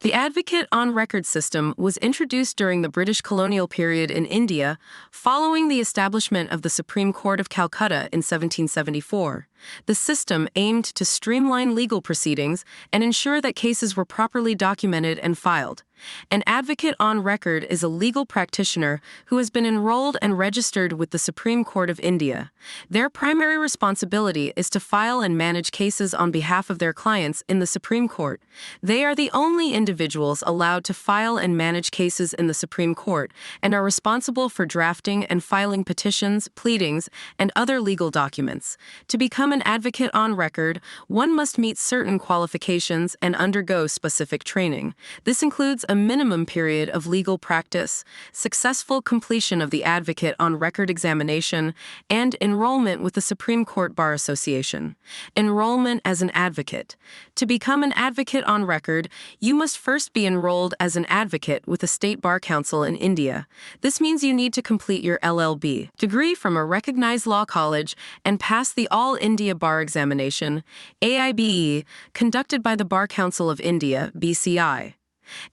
The Advocate on Record system was introduced during the British colonial period in India, following the establishment of the Supreme Court of Calcutta in 1774. The system aimed to streamline legal proceedings and ensure that cases were properly documented and filed. An advocate on record is a legal practitioner who has been enrolled and registered with the Supreme Court of India. Their primary responsibility is to file and manage cases on behalf of their clients in the Supreme Court. They are the only individuals allowed to file and manage cases in the Supreme Court and are responsible for drafting and filing petitions, pleadings, and other legal documents. To become an advocate on record, one must meet certain qualifications and undergo specific training. This includes a minimum period of legal practice, successful completion of the Advocate on Record examination, and enrollment with the Supreme Court Bar Association. Enrollment as an advocate. To become an advocate on record, you must first be enrolled as an advocate with the State Bar Council in India. This means you need to complete your LLB degree from a recognized law college and pass the All India Bar Examination, AIBE, conducted by the Bar Council of India, BCI.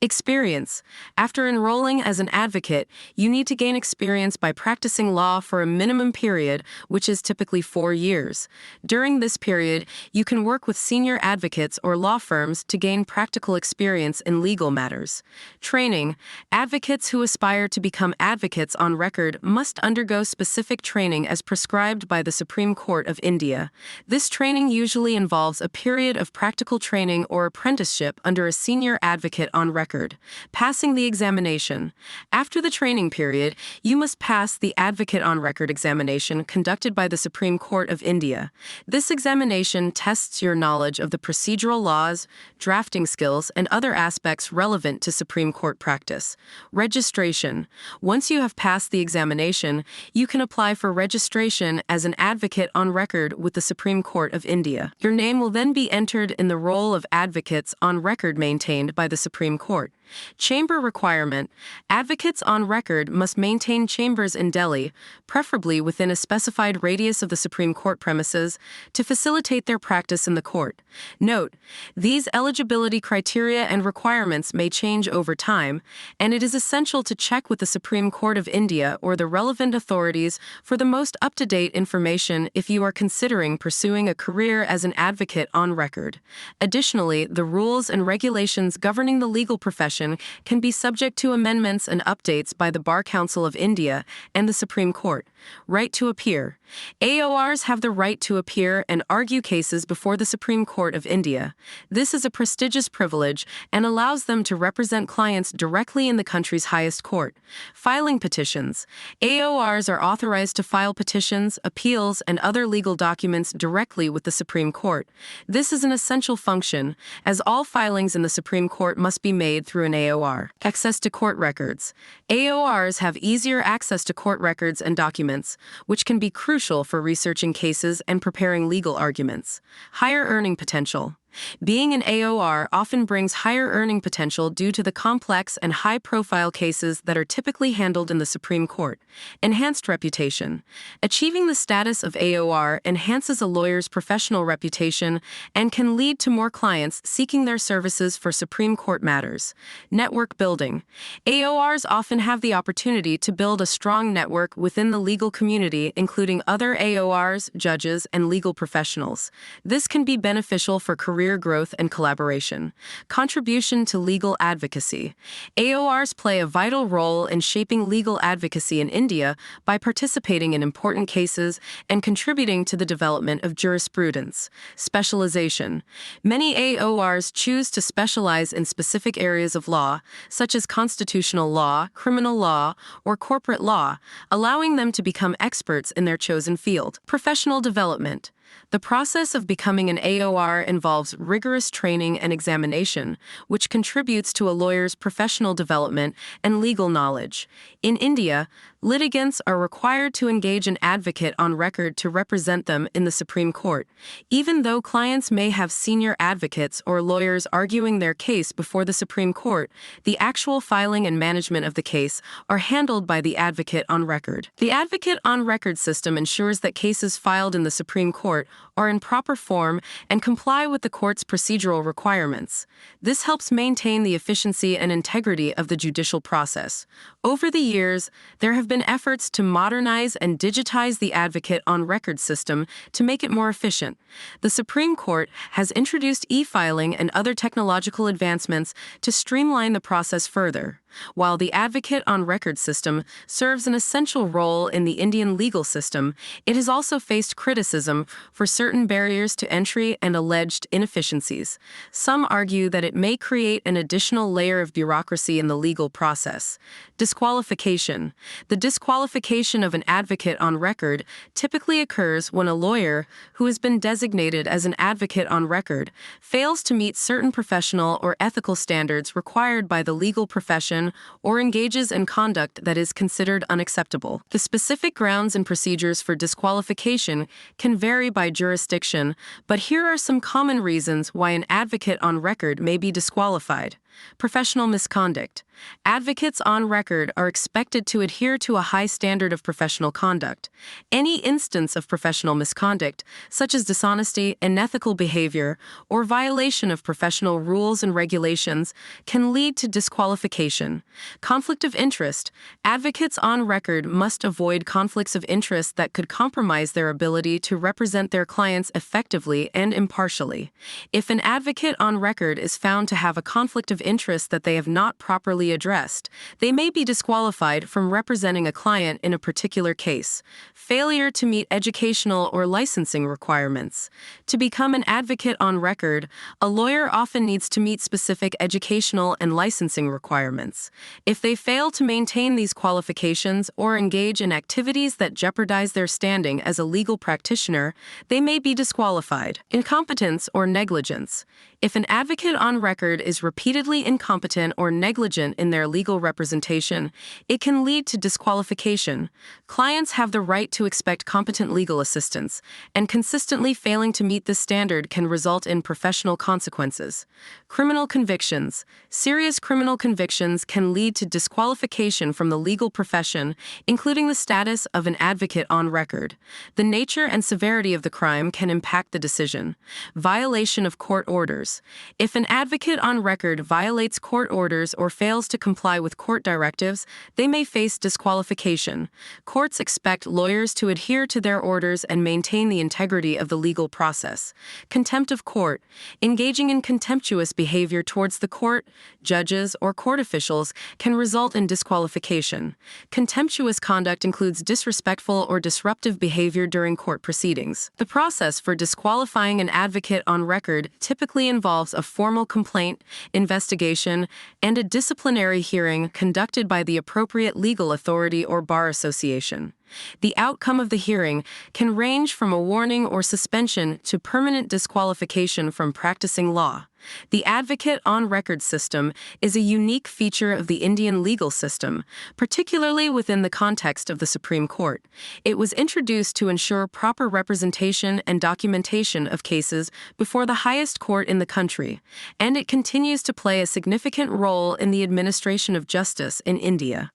Experience. After enrolling as an advocate, you need to gain experience by practicing law for a minimum period, which is typically 4 years. During this period, you can work with senior advocates or law firms to gain practical experience in legal matters. Training. Advocates who aspire to become advocates on record must undergo specific training as prescribed by the Supreme Court of India. This training usually involves a period of practical training or apprenticeship under a senior advocate on record. Passing the examination. After the training period, you must pass the Advocate on Record examination conducted by the Supreme Court of India. This examination tests your knowledge of the procedural laws, drafting skills, and other aspects relevant to Supreme Court practice. Registration. Once you have passed the examination, you can apply for registration as an advocate on record with the Supreme Court of India. Your name will then be entered in the roll of advocates on record maintained by the Supreme Court. Chamber requirement. Advocates on record must maintain chambers in Delhi, preferably within a specified radius of the Supreme Court premises, to facilitate their practice in the court. Note, these eligibility criteria and requirements may change over time, and it is essential to check with the Supreme Court of India or the relevant authorities for the most up-to-date information if you are considering pursuing a career as an advocate on record. Additionally, the rules and regulations governing the legal profession can be subject to amendments and updates by the Bar Council of India and the Supreme Court. Right to appear. AORs have the right to appear and argue cases before the Supreme Court of India. This is a prestigious privilege and allows them to represent clients directly in the country's highest court. Filing petitions. AORs are authorized to file petitions, appeals, and other legal documents directly with the Supreme Court. This is an essential function, as all filings in the Supreme Court must be made through an AOR. Access to court records. AORs have easier access to court records and documents, which can be crucial for researching cases and preparing legal arguments. Higher earning potential. Being an AOR often brings higher earning potential due to the complex and high-profile cases that are typically handled in the Supreme Court. Enhanced reputation. Achieving the status of AOR enhances a lawyer's professional reputation and can lead to more clients seeking their services for Supreme Court matters. Network building. AORs often have the opportunity to build a strong network within the legal community, including other AORs, judges, and legal professionals. This can be beneficial for career growth and collaboration. Contribution to legal advocacy. AORs play a vital role in shaping legal advocacy in India by participating in important cases and contributing to the development of jurisprudence. Specialization. Many AORs choose to specialize in specific areas of law, such as constitutional law, criminal law, or corporate law, allowing them to become experts in their chosen field. Professional development. The process of becoming an AOR involves rigorous training and examination, which contributes to a lawyer's professional development and legal knowledge. In India, Litigants are required to engage an advocate on record to represent them in the Supreme Court, even though clients may have senior advocates or lawyers arguing their case before the Supreme Court. The actual filing and management of the case are handled by the advocate on record. The advocate on record system ensures that cases filed in the Supreme Court are in proper form and comply with the court's procedural requirements. This helps maintain the efficiency and integrity of the judicial process. Over the years, there have been efforts to modernize and digitize the advocate on record system to make it more efficient. The Supreme Court has introduced e-filing and other technological advancements to streamline the process further. While the advocate on record system serves an essential role in the Indian legal system, it has also faced criticism for certain barriers to entry and alleged inefficiencies. Some argue that it may create an additional layer of bureaucracy in the legal process. Disqualification. The disqualification of an advocate on record typically occurs when a lawyer, who has been designated as an advocate on record, fails to meet certain professional or ethical standards required by the legal profession or engages in conduct that is considered unacceptable. The specific grounds and procedures for disqualification can vary by jurisdiction, but here are some common reasons why an advocate on record may be disqualified. Professional misconduct. Advocates on record are expected to adhere to a high standard of professional conduct. Any instance of professional misconduct, such as dishonesty, unethical behavior, or violation of professional rules and regulations, can lead to disqualification. Conflict of interest. Advocates on record must avoid conflicts of interest that could compromise their ability to represent their clients effectively and impartially. If an advocate on record is found to have a conflict of interest that they have not properly addressed, they may be disqualified from representing a client in a particular case. Failure to meet educational or licensing requirements. To become an advocate on record, a lawyer often needs to meet specific educational and licensing requirements. If they fail to maintain these qualifications or engage in activities that jeopardize their standing as a legal practitioner, they may be disqualified. Incompetence or negligence. If an advocate on record is repeatedly incompetent or negligent in their legal representation, it can lead to disqualification. Clients have the right to expect competent legal assistance, and consistently failing to meet this standard can result in professional consequences. Criminal convictions. Serious criminal convictions can lead to disqualification from the legal profession, including the status of an advocate on record. The nature and severity of the crime can impact the decision. Violation of court orders. If an advocate on record violates court orders or fails to comply with court directives, they may face disqualification. Courts expect lawyers to adhere to their orders and maintain the integrity of the legal process. Contempt of court. Engaging in contemptuous behavior towards the court, judges, or court officials can result in disqualification. Contemptuous conduct includes disrespectful or disruptive behavior during court proceedings. The process for disqualifying an advocate on record typically involves a formal complaint, investigation, and a disciplinary hearing conducted by the appropriate legal authority or bar association. The outcome of the hearing can range from a warning or suspension to permanent disqualification from practicing law. The advocate on record system is a unique feature of the Indian legal system, particularly within the context of the Supreme Court. It was introduced to ensure proper representation and documentation of cases before the highest court in the country, and it continues to play a significant role in the administration of justice in India.